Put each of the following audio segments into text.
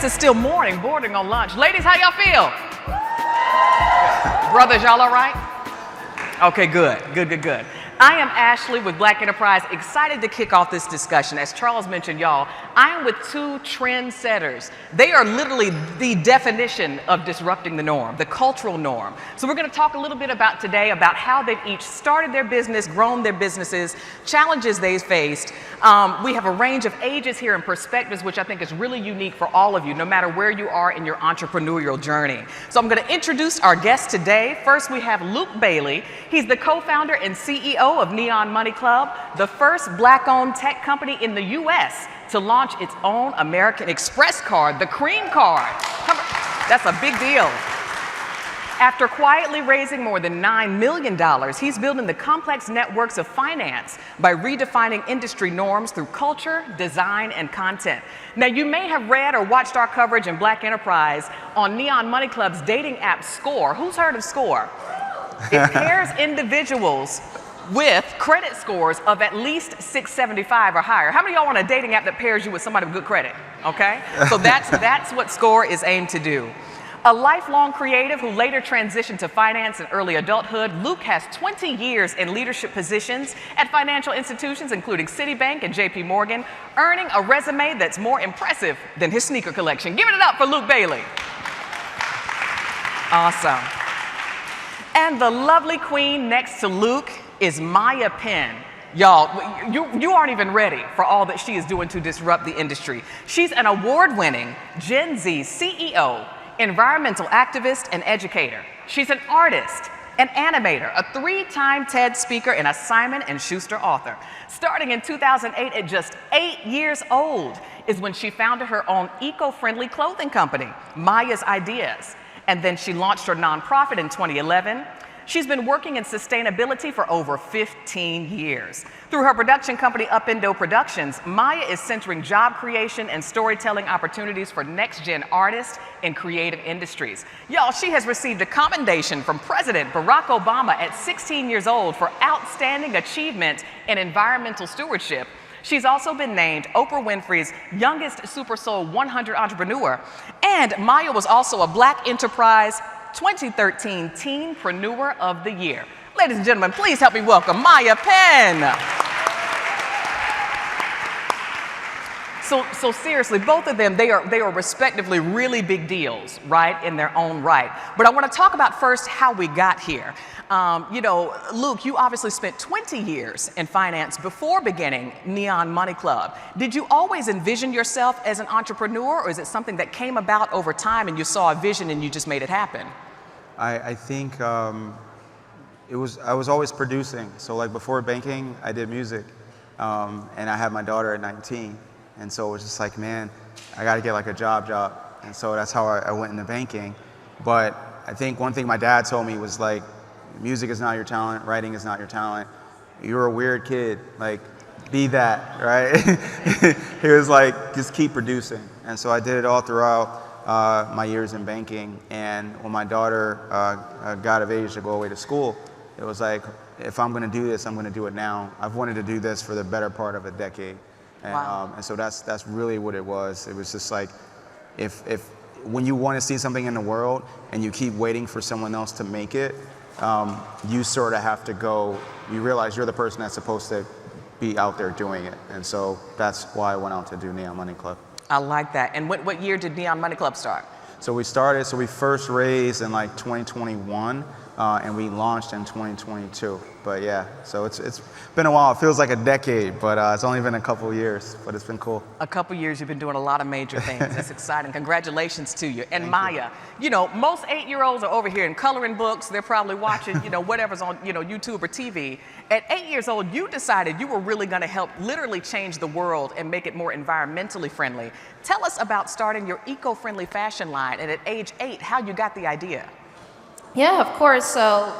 guess it's still morning, bordering on lunch. Ladies, how y'all feel? Brothers, y'all all right? Okay, good. I am Ashley with Black Enterprise, excited to kick off this discussion. As Charles mentioned, y'all, I am with two trendsetters. They are literally the definition of disrupting the norm, the cultural norm. So we're gonna talk a little bit about today about how they've each started their business, grown their businesses, challenges they've faced. We have a range of ages here and perspectives, which I think is really unique for all of you, no matter where you are in your entrepreneurial journey. So I'm gonna introduce our guest today. First, we have Luke Bailey. He's the co-founder and CEO of Neon Money Club, the first Black-owned tech company in the U.S. to launch its own American Express card, the Cream Card. That's a big deal. After quietly raising more than $9 million, he's building the complex networks of finance by redefining industry norms through culture, design, and content. Now, you may have read or watched our coverage in Black Enterprise on Neon Money Club's dating app Score. Who's heard of Score? It pairs individuals with credit scores of at least 675 or higher. How many of y'all want a dating app that pairs you with somebody with good credit? Okay? So that's what Score is aimed to do. A lifelong creative who later transitioned to finance and early adulthood, Luke has 20 years in leadership positions at financial institutions including Citibank and JP Morgan, earning a resume that's more impressive than his sneaker collection. Give it up for Luke Bailey. Awesome. And the lovely queen next to Luke is Maya Penn. Y'all, you aren't even ready for all that she is doing to disrupt the industry. She's an award-winning Gen Z CEO, environmental activist, and educator. She's an artist, an animator, a 3-time TED speaker, and a Simon & Schuster author. Starting in 2008 at just 8 years old is when she founded her own eco-friendly clothing company, Maya's Ideas. And then she launched her nonprofit in 2011. She's been working in sustainability for over 15 years. Through her production company, Upindo Productions, Maya is centering job creation and storytelling opportunities for next-gen artists in creative industries. Y'all, she has received a commendation from President Barack Obama at 16 years old for outstanding achievement in environmental stewardship. She's also been named Oprah Winfrey's youngest Super Soul 100 entrepreneur. And Maya was also a Black Enterprise 2013 Teenpreneur of the Year. Ladies and gentlemen, please help me welcome Maya Penn. So seriously, both of them, they are respectively really big deals, right, in their own right. But I want to talk about first how we got here. You know, Luke, you obviously spent 20 years in finance before beginning Neon Money Club. Did you always envision yourself as an entrepreneur, or is it something that came about over time and you saw a vision and you just made it happen? I think I was always producing. So like before banking, I did music, and I had my daughter at 19. And so it was just like, man, I got to get like a job. And so that's how I went into banking. But I think one thing my dad told me was like, music is not your talent, writing is not your talent. You're a weird kid, like be that, right? He was like, just keep producing. And so I did it all throughout my years in banking. And when my daughter got of age to go away to school, it was like, if I'm gonna do this, I'm gonna do it now. I've wanted to do this for the better part of a decade. And, wow. And so that's really what it was. It was just like, if when you want to see something in the world and you keep waiting for someone else to make it, you sort of have to go, you realize you're the person that's supposed to be out there doing it. And so that's why I went out to do Neon Money Club. I like that. And what year did Neon Money Club start? So we first raised in like 2021, and we launched in 2022. But yeah, so it's been a while. It feels like a decade, but it's only been a couple of years, but it's been cool. A couple of years, you've been doing a lot of major things. That's exciting. Congratulations to you. And Thank Maya, you know, most 8-year-olds are over here in coloring books. They're probably watching, you know, whatever's on, you know, YouTube or TV. At 8 years old, you decided you were really going to help literally change the world and make it more environmentally friendly. Tell us about starting your eco-friendly fashion line, and at age 8, how you got the idea. Yeah, of course. So,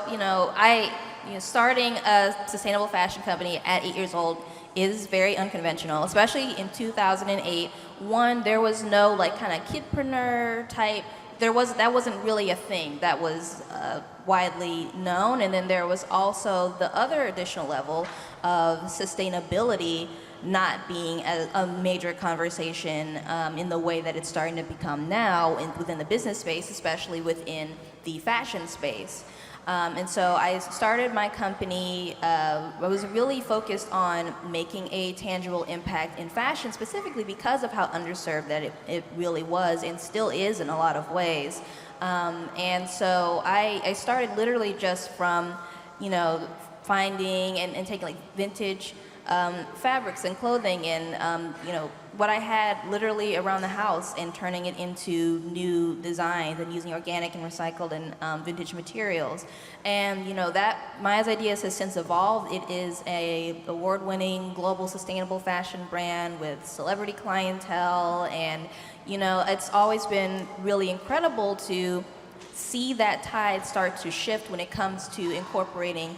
starting a sustainable fashion company at 8 years old is very unconventional, especially in 2008. One, there was no like kind of kidpreneur type. That wasn't really a thing that was widely known. And then there was also the other additional level of sustainability not being a major conversation in the way that it's starting to become now within the business space, especially within the fashion space. And so I started my company. I was really focused on making a tangible impact in fashion, specifically because of how underserved that it really was and still is in a lot of ways. And so I started literally just from, finding and taking like vintage fabrics and clothing and what I had literally around the house and turning it into new designs and using organic and recycled and vintage materials. And that Maya's Ideas has since evolved. It is a award-winning global sustainable fashion brand with celebrity clientele, and it's always been really incredible to see that tide start to shift when it comes to incorporating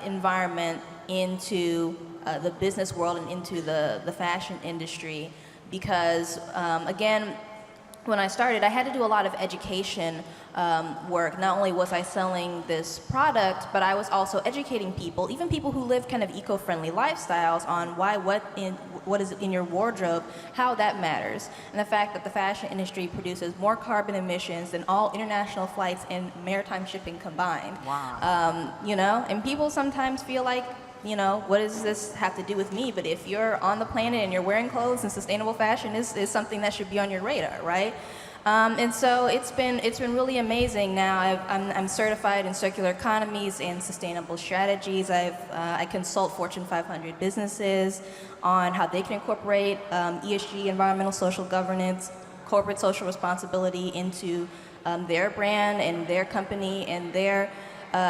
environment into the business world and into the fashion industry, because again, when I started, I had to do a lot of education work. Not only was I selling this product, but I was also educating people, even people who live kind of eco-friendly lifestyles, on what is in your wardrobe, how that matters, and the fact that the fashion industry produces more carbon emissions than all international flights and maritime shipping combined. Wow. And people sometimes feel like, what does this have to do with me? But if you're on the planet and you're wearing clothes, and sustainable fashion is something that should be on your radar, right? And so it's been really amazing. Now I'm certified in circular economies and sustainable strategies. I consult Fortune 500 businesses on how they can incorporate ESG, environmental social governance, corporate social responsibility into their brand and their company and their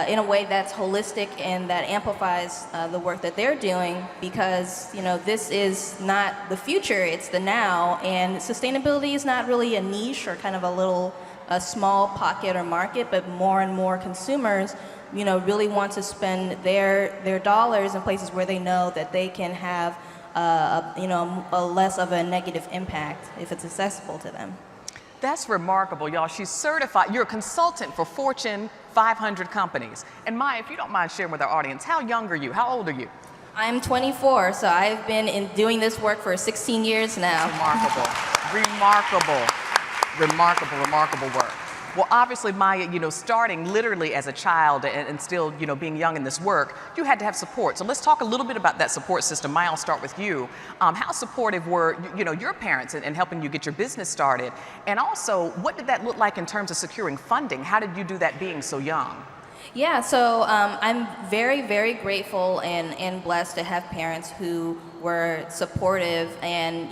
in a way that's holistic and that amplifies the work that they're doing, because this is not the future, it's the now, and sustainability is not really a niche or kind of a small pocket or market, but more and more consumers really want to spend their dollars in places where they know that they can have a less of a negative impact if it's accessible to them. That's remarkable, y'all. She's certified. You're a consultant for Fortune 500 companies. And Maya, if you don't mind sharing with our audience, how young are you? How old are you? I'm 24, so I've been doing this work for 16 years now. Remarkable work. Well, obviously, Maya, starting literally as a child and still, being young in this work, you had to have support. So let's talk a little bit about that support system. Maya, I'll start with you. How supportive were, your parents in helping you get your business started? And also, what did that look like in terms of securing funding? How did you do that being so young? Yeah, so I'm very, very grateful and blessed to have parents who were supportive and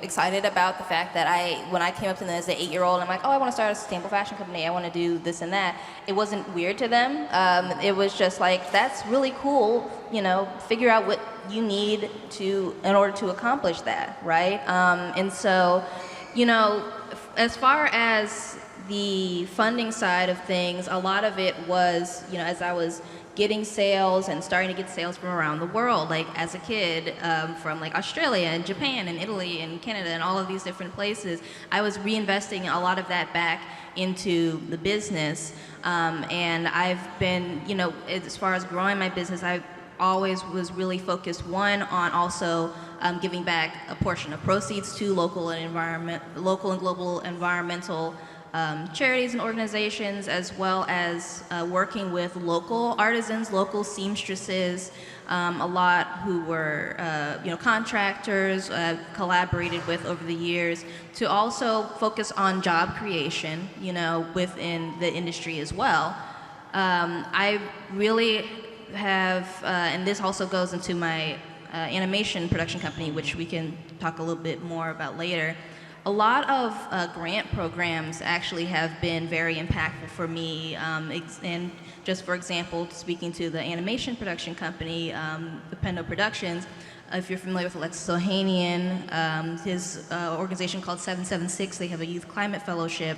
excited about the fact that when I came up to them as an 8-year-old, I'm like, oh, I want to start a sustainable fashion company, I want to do this and that. It wasn't weird to them. It was just like, that's really cool. Figure out what you need in order to accomplish that, right? And so, as far as the funding side of things, a lot of it was, as I was getting sales and starting to get sales from around the world, like as a kid, from like Australia and Japan and Italy and Canada and all of these different places, I was reinvesting a lot of that back into the business. And I've been, as far as growing my business, I always was really focused, one, on also giving back a portion of proceeds to local and global environmental charities and organizations, as well as working with local artisans, local seamstresses, a lot who were contractors, collaborated with over the years, to also focus on job creation, within the industry as well. I really have, and this also goes into my animation production company, which we can talk a little bit more about later. A lot of grant programs actually have been very impactful for me, and just for example, speaking to the animation production company, Ependo Productions, if you're familiar with Alexis Ohanian, his organization called 776, they have a youth climate fellowship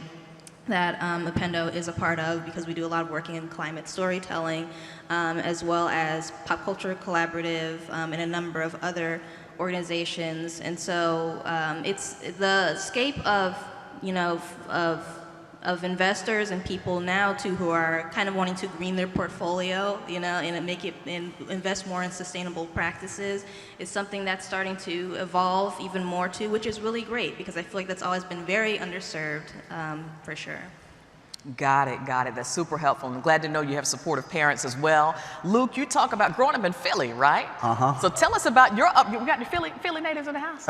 that Ependo is a part of, because we do a lot of working in climate storytelling, as well as Pop Culture Collaborative, and a number of other organizations. And so it's the scape of of investors and people now too who are kind of wanting to green their portfolio, and invest more in sustainable practices is something that's starting to evolve even more too, which is really great because I feel like that's always been very underserved, for sure. Got it, got it. That's super helpful. I'm glad to know you have supportive parents as well. Luke, you talk about growing up in Philly, right? Uh-huh. So tell us about you got the Philly natives in the house?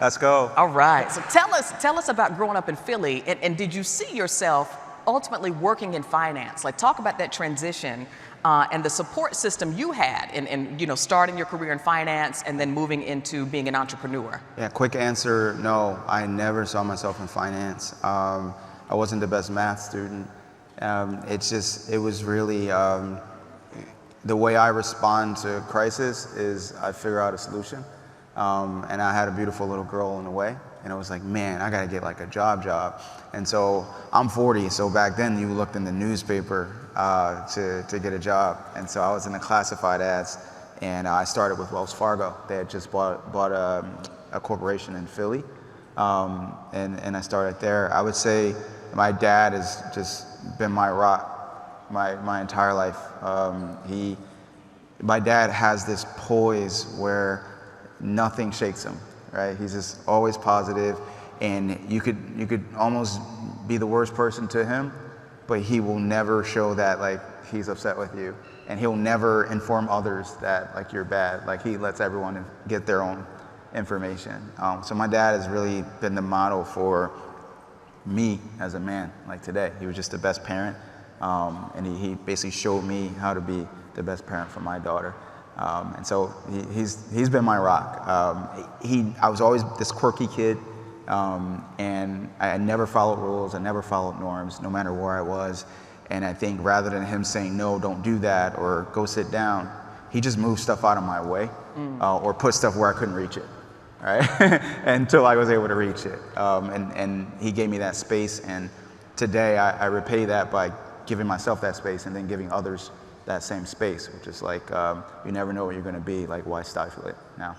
Let's go. All right. So tell us about growing up in Philly, and did you see yourself ultimately working in finance? Like, talk about that transition and the support system you had in starting your career in finance and then moving into being an entrepreneur. Yeah, quick answer, no. I never saw myself in finance. I wasn't the best math student. It was really, the way I respond to crisis is I figure out a solution. And I had a beautiful little girl in the way, and it was like, man, I gotta get like a job. And so I'm 40, so back then you looked in the newspaper to get a job. And so I was in the classified ads, and I started with Wells Fargo. They had just bought a corporation in Philly, and I started there. I would say my dad has just been my rock my entire life. My dad has this poise where nothing shakes him, right? He's just always positive, and you could almost be the worst person to him, but he will never show that like he's upset with you, and he'll never inform others that like you're bad. Like he lets everyone get their own information. So my dad has really been the model for me as a man. Like today, he was just the best parent, and he basically showed me how to be the best parent for my daughter. And so he's been my rock. I was always this quirky kid, and I never followed rules. I never followed norms, no matter where I was. And I think rather than him saying, no, don't do that, or go sit down, he just moved stuff out of my way, or put stuff where I couldn't reach it, right? Until I was able to reach it. And he gave me that space. And today I repay that by giving myself that space and then giving others that same space, which is like, you never know what you're going to be, like why stifle it now?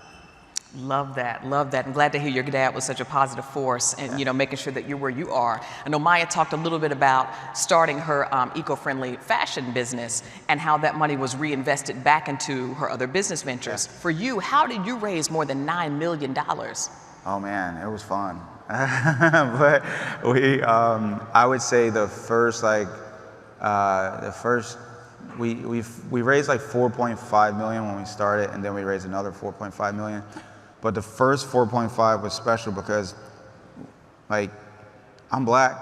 Love that, love that. I'm glad to hear your dad was such a positive force and making sure that you're where you are. I know Maya talked a little bit about starting her eco-friendly fashion business and how that money was reinvested back into her other business ventures. For you, how did you raise more than $9 million? Oh man, it was fun. But I would say we raised like 4.5 million when we started, and then we raised another 4.5 million. But the first 4.5 was special because, like, I'm black.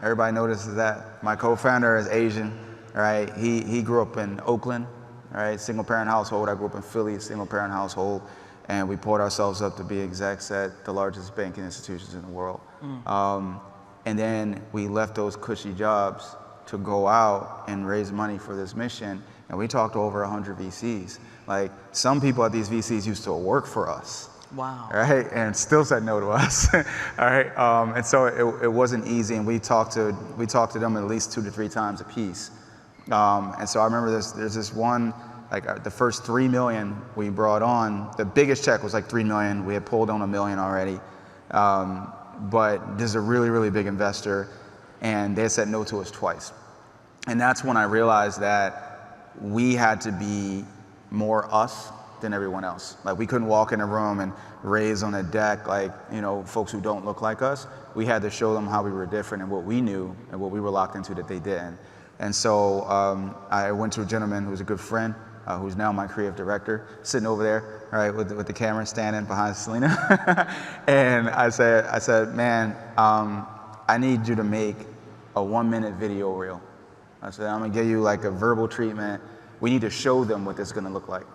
Everybody notices that. My co-founder is Asian, right? He grew up in Oakland, right? Single parent household. I grew up in Philly, single parent household, and we poured ourselves up to be execs at the largest banking institutions in the world. And then we left those cushy jobs to go out and raise money for this mission, and we talked to over 100 VCs. Like, some people at these VCs used to work for us. Wow. Right, and still said no to us. All right, and so it wasn't easy, and we talked to them at least 2 to 3 times a piece. And so I remember there's this one, like the first 3 million we brought on, the biggest check was like 3 million. We had pulled on $1 million already, but this is a really, really big investor, and they said no to us twice. And that's when I realized that we had to be more us than everyone else. Like, we couldn't walk in a room and raise on a deck like, folks who don't look like us. We had to show them how we were different and what we knew and what we were locked into that they didn't. And so I went to a gentleman who's a good friend, who's now my creative director, sitting over there, right, with the camera standing behind Selena. And I said, man, I need you to make a 1-minute video reel. I said, I'm gonna give you like a verbal treatment. We need to show them what this is gonna look like.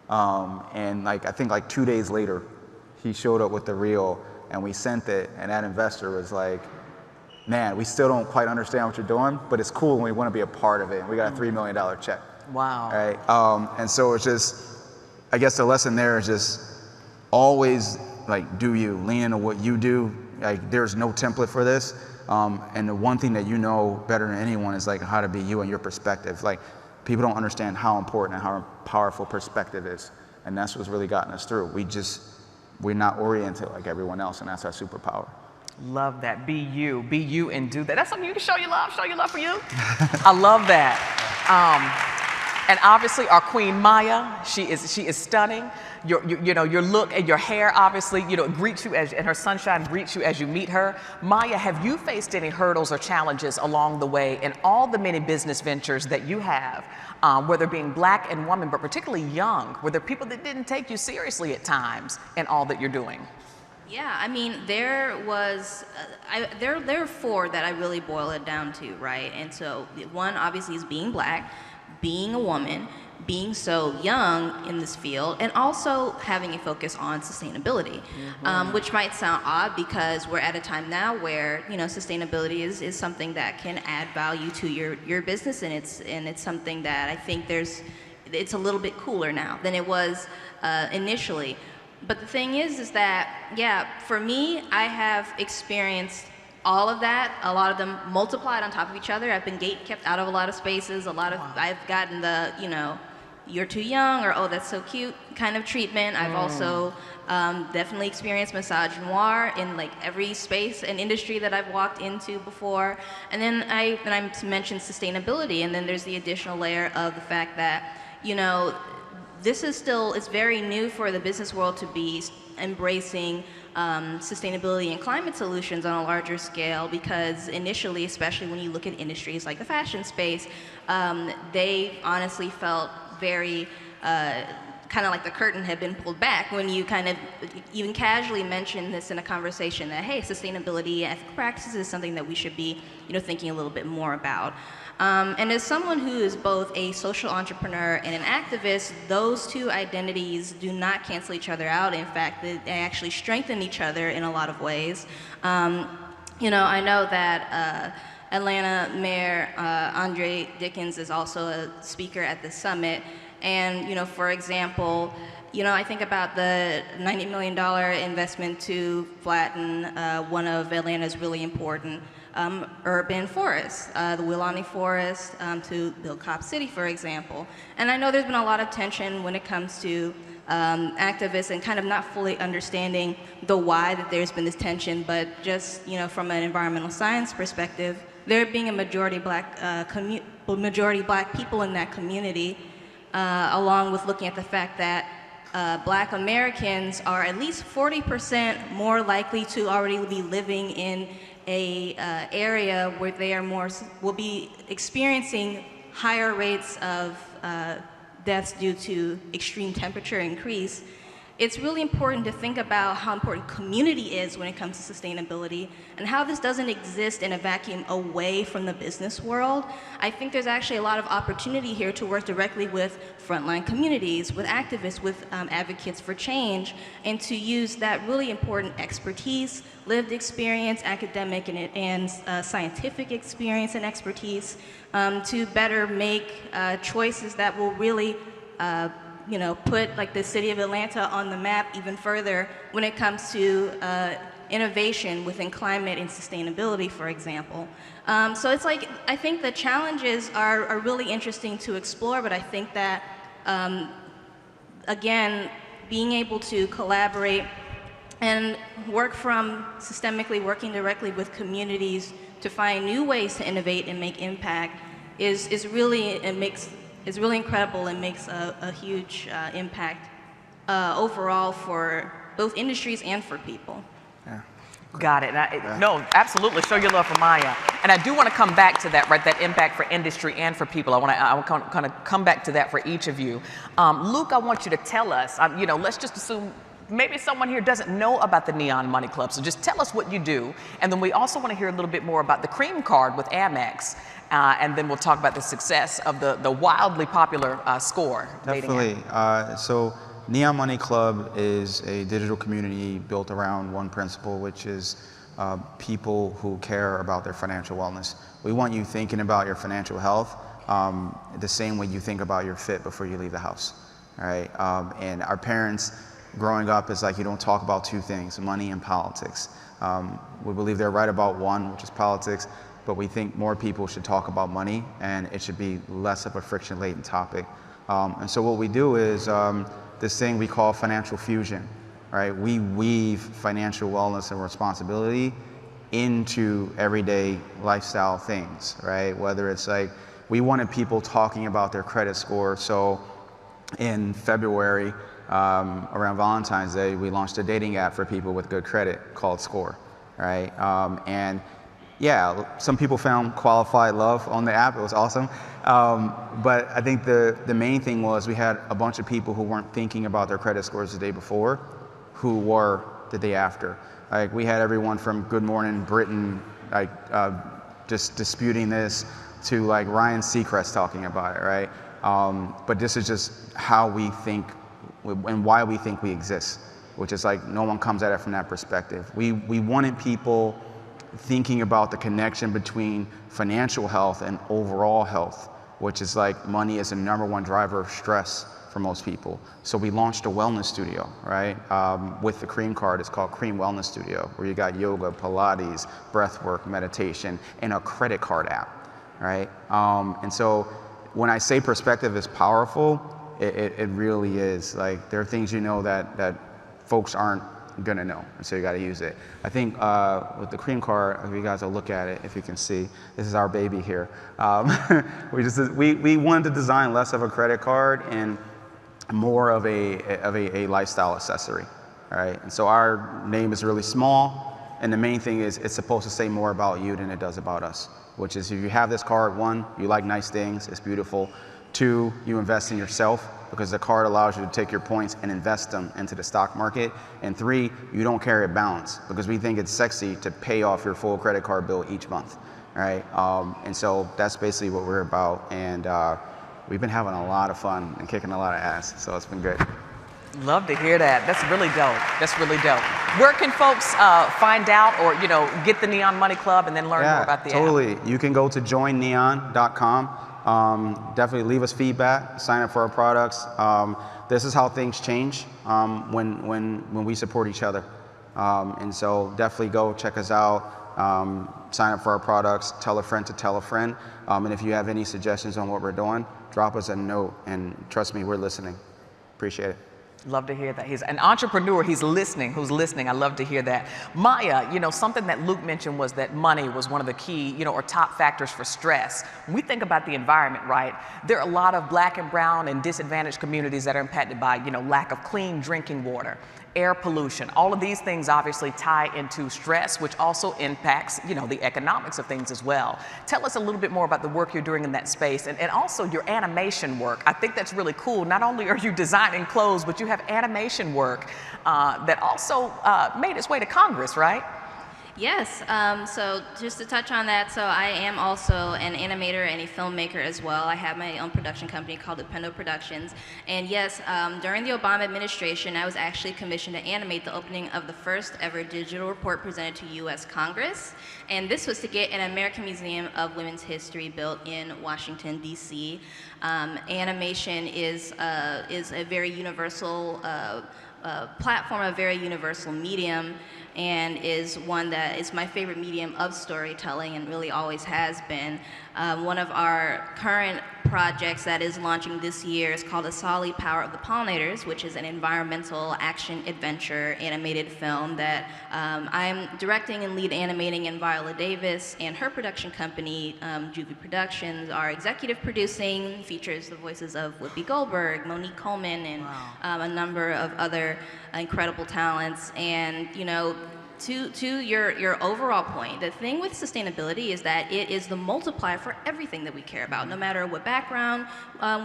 And I think 2 days later, he showed up with the reel, and we sent it, and that investor was like, man, we still don't quite understand what you're doing, but it's cool and we want to be a part of it. And we got a $3 million check. Wow. Right? And so it's just, I guess the lesson there is just always do you, lean into what you do. Like, there's no template for this. And the one thing that you know better than anyone is how to be you and your perspective. Like, people don't understand how important and how powerful perspective is. And that's what's really gotten us through. We're not oriented like everyone else, and that's our superpower. Love that. Be you and do that. That's something you can show your love for you. I love that. And obviously our queen Maya, she is stunning. Your look and your hair obviously, greets you and her sunshine greets you as you meet her. Maya, have you faced any hurdles or challenges along the way in all the many business ventures that you have, whether being Black and woman, but particularly young? Were there people that didn't take you seriously at times in all that you're doing? Yeah, I mean, there are four that I really boil it down to, right? And so one obviously is being Black, being a woman, being so young in this field, and also having a focus on sustainability, which might sound odd because we're at a time now where sustainability is something that can add value to your business, and it's something that I think it's a little bit cooler now than it was initially. But the thing is that, yeah, for me, I have experienced all of that, a lot of them multiplied on top of each other. I've been gate kept out of a lot of spaces. I've gotten the, you're too young, or oh, that's so cute kind of treatment. I've also definitely experienced misogynoir in like every space and industry that I've walked into before. And then I mentioned sustainability, and then there's the additional layer of the fact that, it's very new for the business world to be embracing sustainability and climate solutions on a larger scale, because initially, especially when you look at industries like the fashion space, they honestly felt very kind of like the curtain had been pulled back when you kind of even casually mention this in a conversation that, hey, sustainability and ethical practices is something that we should be thinking a little bit more about. And as someone who is both a social entrepreneur and an activist, those two identities do not cancel each other out. In fact, they actually strengthen each other in a lot of ways. I know that Atlanta Mayor Andre Dickens is also a speaker at the summit. And, for example, I think about the $90 million investment to flatten one of Atlanta's really important urban forests, the Wilani Forest, to build Cop City, for example. And I know there's been a lot of tension when it comes to activists and kind of not fully understanding the why that there's been this tension, but just, from an environmental science perspective, there being a majority black people in that community, along with looking at the fact that Black Americans are at least 40% more likely to already be living in a area where they will be experiencing higher rates of deaths due to extreme temperature increase. It's really important to think about how important community is when it comes to sustainability, and how this doesn't exist in a vacuum away from the business world. I think there's actually a lot of opportunity here to work directly with frontline communities, with activists, with advocates for change, and to use that really important expertise, lived experience, academic and scientific experience and expertise to better make choices that will really put like the city of Atlanta on the map even further when it comes to innovation within climate and sustainability, for example. So it's like, I think the challenges are really interesting to explore, but I think that, again, being able to collaborate and work from systemically working directly with communities to find new ways to innovate and make impact is really incredible, and makes a huge impact overall for both industries and for people. Yeah. Got it. No, absolutely. Show your love for Maya. And I do want to come back to that, right? That impact for industry and for people. I want to kind of come back to that for each of you. Luke, I want you to tell us, let's just assume maybe someone here doesn't know about the Neon Money Club. So just tell us what you do. And then we also want to hear a little bit more about the Cream Card with Amex. And then we'll talk about the success of the wildly popular score. Definitely. So Neon Money Club is a digital community built around one principle, which is people who care about their financial wellness. We want you thinking about your financial health the same way you think about your fit before you leave the house. All right. And our parents growing up is like, you don't talk about two things, money and politics. We believe they're right about one, which is politics, but we think more people should talk about money, and it should be less of a friction-laden topic. And so what we do is this thing we call financial fusion, right? We weave financial wellness and responsibility into everyday lifestyle things, right? Whether it's like, we wanted people talking about their credit score. So in February, around Valentine's Day, we launched a dating app for people with good credit called Score, right? And yeah, some people found qualified love on the app. It was awesome. But I think the main thing was we had a bunch of people who weren't thinking about their credit scores the day before, who were the day after. Like, we had everyone from Good Morning Britain, like just disputing this, to like Ryan Seacrest talking about it, right? But this is just how we think and why we think we exist, which is like, no one comes at it from that perspective. We wanted people thinking about the connection between financial health and overall health, which is like, money is the #1 driver of stress for most people. So we launched a wellness studio, right? With the Cream card, it's called Cream Wellness Studio, where you got yoga, Pilates, breath work, meditation, and a credit card app, right? And so when I say perspective is powerful, it really is. Like, there are things that folks aren't gonna know, and so you gotta use it. I think with the Cream card, if you guys will look at it, if you can see, this is our baby here. We wanted to design less of a credit card and more of a lifestyle accessory, all right? And so our name is really small, and the main thing is it's supposed to say more about you than it does about us, which is, if you have this card, 1, you like nice things, it's beautiful. 2, you invest in yourself, because the card allows you to take your points and invest them into the stock market. And 3, you don't carry a balance, because we think it's sexy to pay off your full credit card bill each month, right? And so that's basically what we're about. And we've been having a lot of fun and kicking a lot of ass, so it's been good. Love to hear that. That's really dope. That's really dope. Where can folks find out, or get the Neon Money Club and then learn more about the app? Totally. You can go to joinneon.com. Definitely leave us feedback, sign up for our products. This is how things change when we support each other. And so definitely go check us out, sign up for our products, tell a friend to tell a friend. And if you have any suggestions on what we're doing, drop us a note, and trust me, we're listening. Appreciate it. Love to hear that. He's an entrepreneur. He's listening. Who's listening? I love to hear that. Maya, something that Luke mentioned was that money was one of the key, or top factors for stress. When we think about the environment, right, there are a lot of Black and brown and disadvantaged communities that are impacted by, lack of clean drinking water, air pollution. All of these things obviously tie into stress, which also impacts, the economics of things as well. Tell us a little bit more about the work you're doing in that space, and also your animation work. I think that's really cool. Not only are you designing clothes, but you have animation work that also made its way to Congress, right? Yes, so just to touch on that, so I am also an animator and a filmmaker as well. I have my own production company called Dependo Productions. And yes, during the Obama administration, I was actually commissioned to animate the opening of the first ever digital report presented to US Congress. And this was to get an American Museum of Women's History built in Washington, DC. Animation is a very universal platform, a very universal medium, and is one that is my favorite medium of storytelling and really always has been. One of our current projects that is launching this year is called Asali Power of the Pollinators, which is an environmental action adventure animated film that I'm directing and lead animating, and Viola Davis and her production company, Juvie Productions, are executive producing, features the voices of Whoopi Goldberg, Monique Coleman, and a number of other incredible talents. And to your overall point, the thing with sustainability is that it is the multiplier for everything that we care about. No matter what background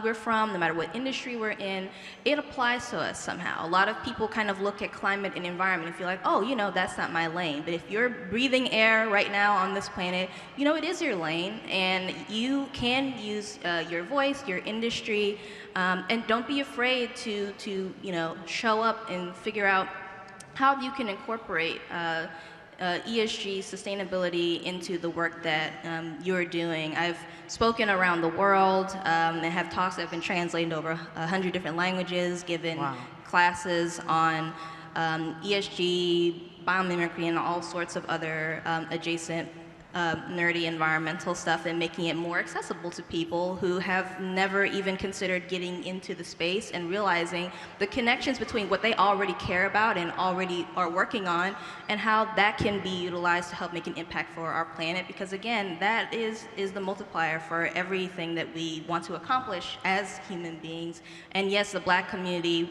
we're from, no matter what industry we're in, it applies to us somehow. A lot of people kind of look at climate and environment and feel like, oh, that's not my lane. But if you're breathing air right now on this planet, it is your lane, and you can use your voice, your industry, and don't be afraid to show up and figure out how you can incorporate ESG sustainability into the work that you're doing. I've spoken around the world and have talks that have been translated over 100 different languages, given classes on ESG, biomimicry, and all sorts of other adjacent nerdy environmental stuff and making it more accessible to people who have never even considered getting into the space and realizing the connections between what they already care about and already are working on and how that can be utilized to help make an impact for our planet, because again, that is the multiplier for everything that we want to accomplish as human beings. And yes, the Black community,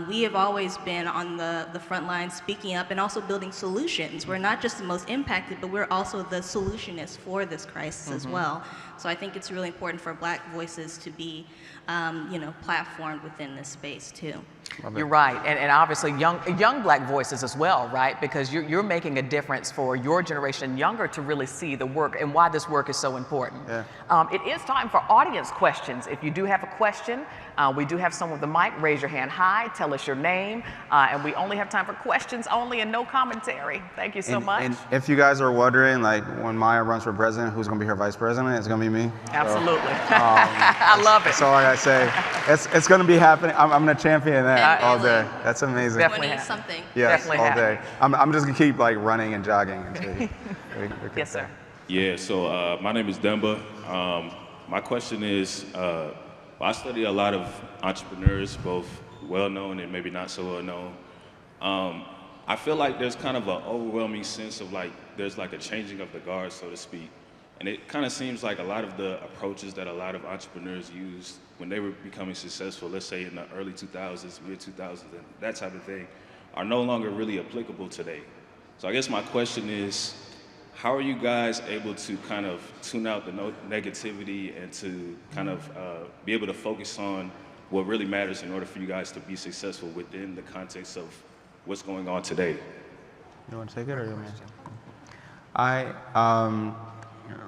we have always been on the front lines speaking up and also building solutions. We're not just the most impacted, but we're also the solutionists for this crisis as well. So I think it's really important for Black voices to be, platformed within this space too. You're right, and obviously young Black voices as well, right? Because you're making a difference for your generation younger to really see the work and why this work is so important. Yeah. It is time for audience questions. If you do have a question, we do have someone with the mic. Raise your hand high, tell us your name, and we only have time for questions only and no commentary. Thank you so much. And if you guys are wondering, like when Maya runs for president, who's going to be her vice president? It's going to be me. Absolutely. I love it. That's all I got to say. It's going to be happening. I'm going to champion that all day. That's amazing. Definitely. Something. Yes, Definitely all day. I'm just going to keep like running and jogging until we Yes, sir. Yeah, so my name is Demba. My question is, I study a lot of entrepreneurs, both well-known and maybe not so well-known. I feel like there's kind of an overwhelming sense of like, there's like a changing of the guard, so to speak. And it kind of seems like a lot of the approaches that a lot of entrepreneurs used when they were becoming successful, let's say in the early 2000s, mid 2000s, and that type of thing, are no longer really applicable today. So I guess my question is, how are you guys able to kind of tune out the negativity and to kind of be able to focus on what really matters in order for you guys to be successful within the context of what's going on today? You want to take it or you want me to?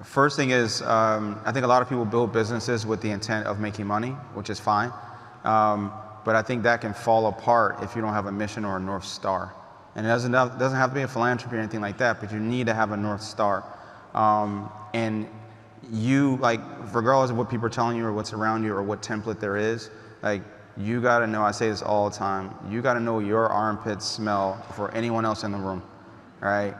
First thing is, I think a lot of people build businesses with the intent of making money, which is fine. But I think that can fall apart if you don't have a mission or a North Star. And it doesn't have to be a philanthropy or anything like that, but you need to have a North Star. And you, like, regardless of what people are telling you or what's around you or what template there is, like, you gotta know, I say this all the time, you gotta know your armpits smell for anyone else in the room, right?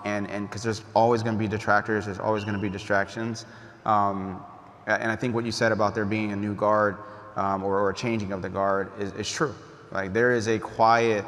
And because there's always gonna be detractors, there's always gonna be distractions. And I think what you said about there being a new guard or a changing of the guard is true. Like, there is a quiet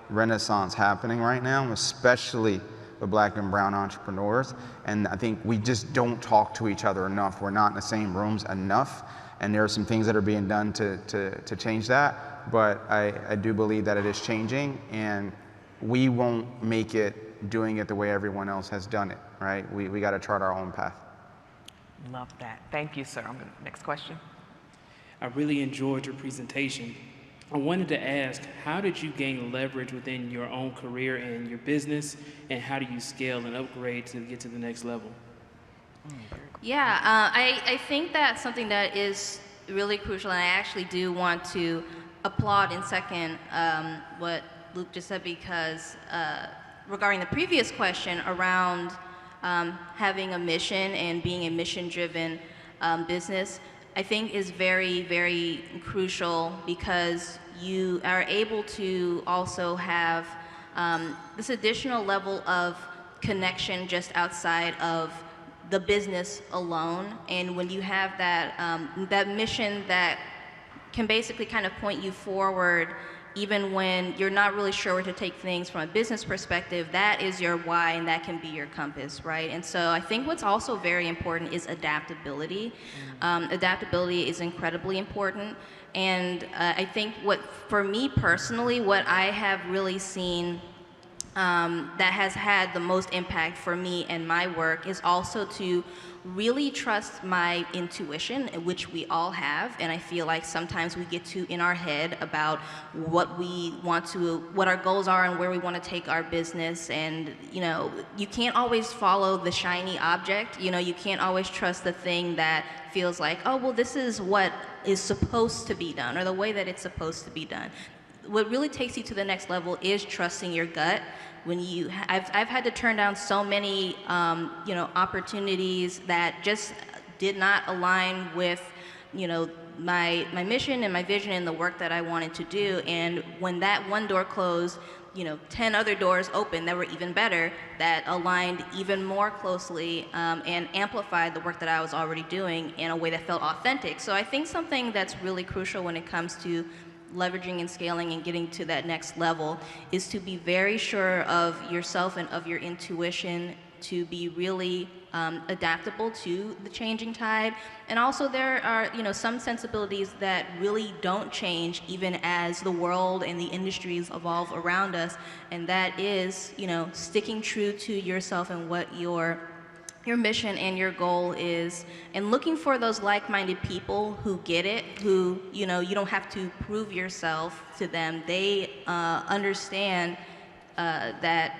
renaissance happening right now, especially with Black and brown entrepreneurs. And I think we just don't talk to each other enough. We're not in the same rooms enough. And there are some things that are being done to change that. But I do believe that it is changing, and we won't make it doing it the way everyone else has done it, right? We got to chart our own path. Love that. Thank you, sir. Next question. I really enjoyed your presentation. I wanted to ask, how did you gain leverage within your own career and your business, and how do you scale and upgrade to get to the next level? Yeah, I think that's something that is really crucial, and I actually do want to applaud and second what Luke just said, because regarding the previous question around having a mission and being a mission-driven business, I think is very, very crucial, because you are able to also have this additional level of connection just outside of the business alone. And when you have that, that mission that can basically kind of point you forward, even when you're not really sure where to take things from a business perspective, that is your why, and that can be your compass, right? And so I think what's also very important is adaptability. Adaptability is incredibly important. And I think for me personally, what I have really seen that has had the most impact for me and my work is also to really trust my intuition, which we all have. And I feel like sometimes we get too in our head about what our goals are and where we want to take our business. And, you can't always follow the shiny object. You can't always trust the thing that feels like, oh, well, this is what is supposed to be done, or the way that it's supposed to be done. What really takes you to the next level is trusting your gut. I've had to turn down so many opportunities that just did not align with my mission and my vision and the work that I wanted to do. And when that one door closed, 10 other doors open that were even better, that aligned even more closely and amplified the work that I was already doing in a way that felt authentic. So I think something that's really crucial when it comes to leveraging and scaling and getting to that next level is to be very sure of yourself and of your intuition, to be really adaptable to the changing tide. And also there are, some sensibilities that really don't change even as the world and the industries evolve around us. And that is, sticking true to yourself and what your mission and your goal is, and looking for those like-minded people who get it, who, you don't have to prove yourself to them. They understand that,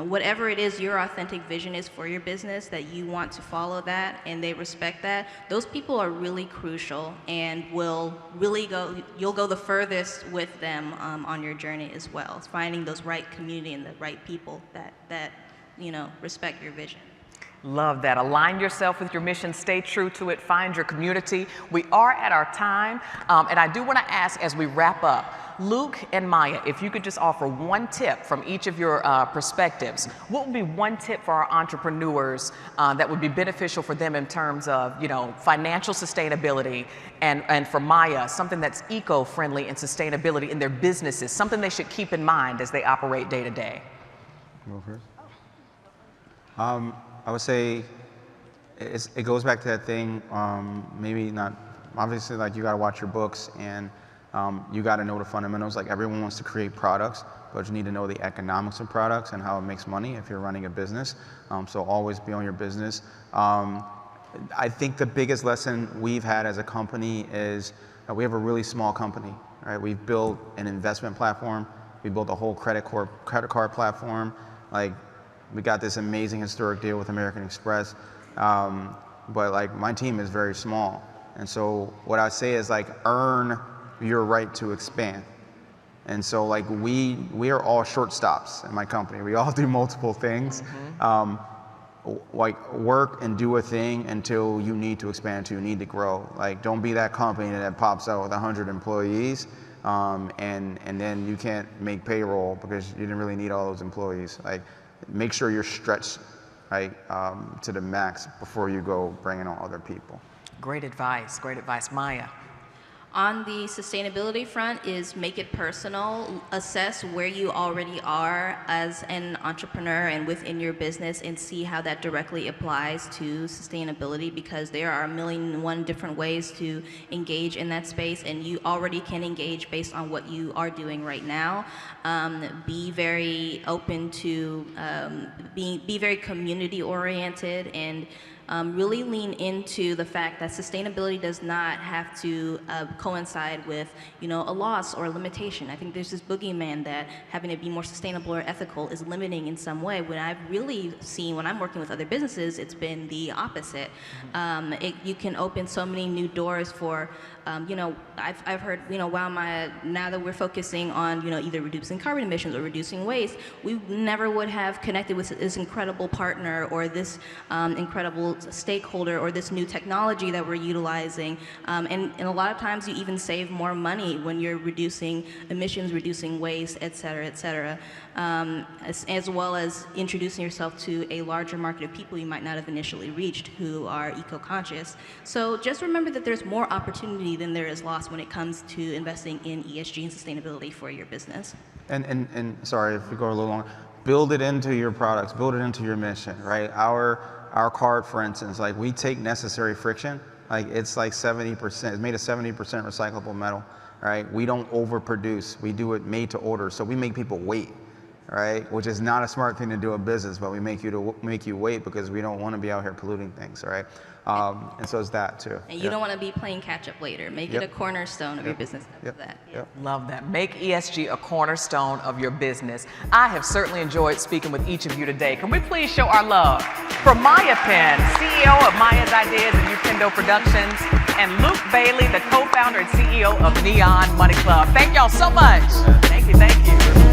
whatever it is your authentic vision is for your business, that you want to follow that, and they respect that. Those people are really crucial and will really you'll go the furthest with them on your journey as well. It's finding those right community and the right people that respect your vision. Love that. Align yourself with your mission, stay true to it, find your community. We are at our time, and I do want to ask as we wrap up, Luke and Maya, if you could just offer one tip from each of your perspectives, what would be one tip for our entrepreneurs that would be beneficial for them in terms of, financial sustainability, and for Maya, something that's eco-friendly and sustainability in their businesses, something they should keep in mind as they operate day to day? Go first. I would say it goes back to that thing, maybe not, obviously, like, you got to watch your books, and you got to know the fundamentals. Like, everyone wants to create products, but you need to know the economics of products and how it makes money if you're running a business. So always be on your business. I think the biggest lesson we've had as a company is we have a really small company, right? We've built an investment platform. We built a whole credit card platform. Like, we got this amazing historic deal with American Express, but like, my team is very small. And so what I say is, like, earn your right to expand. And so, like, we are all short stops in my company. We all do multiple things. Like, work and do a thing until you need to expand, until you need to grow. Like, don't be that company that pops out with 100 employees and then you can't make payroll because you didn't really need all those employees. Like, make sure you're stretched, right, to the max before you go bringing on other people. Great advice, Maya. On the sustainability front is make it personal, assess where you already are as an entrepreneur and within your business, and see how that directly applies to sustainability, because there are 1,000,001 different ways to engage in that space, and you already can engage based on what you are doing right now. Be very open to be very community oriented, and really lean into the fact that sustainability does not have to coincide with, a loss or a limitation. I think there's this boogeyman that having to be more sustainable or ethical is limiting in some way. When I've really seen, when I'm working with other businesses, it's been the opposite. You can open so many new doors for, I've heard, now that we're focusing on, either reducing carbon emissions or reducing waste, we never would have connected with this incredible partner or this incredible stakeholder or this new technology that we're utilizing. And a lot of times you even save more money when you're reducing emissions, reducing waste, et cetera, as well as introducing yourself to a larger market of people you might not have initially reached who are eco-conscious. So just remember that there's more opportunity than there is loss when it comes to investing in ESG and sustainability for your business. And sorry if we go a little longer, build it into your products, build it into your mission, right? Our card, for instance, like, we take necessary friction, like, it's like 70%, it's made of 70% recyclable metal, right? We don't overproduce, we do it made to order, so we make people wait, right? Which is not a smart thing to do in business, but we make you wait because we don't want to be out here polluting things, right? And so it's that too. And you don't want to be playing catch up later. Make it a cornerstone of your business after that. Love that. Make ESG a cornerstone of your business. I have certainly enjoyed speaking with each of you today. Can we please show our love for Maya Penn, CEO of Maya's Ideas and Upendo Productions, and Luke Bailey, the co-founder and CEO of Neon Money Club. Thank y'all so much. Thank you.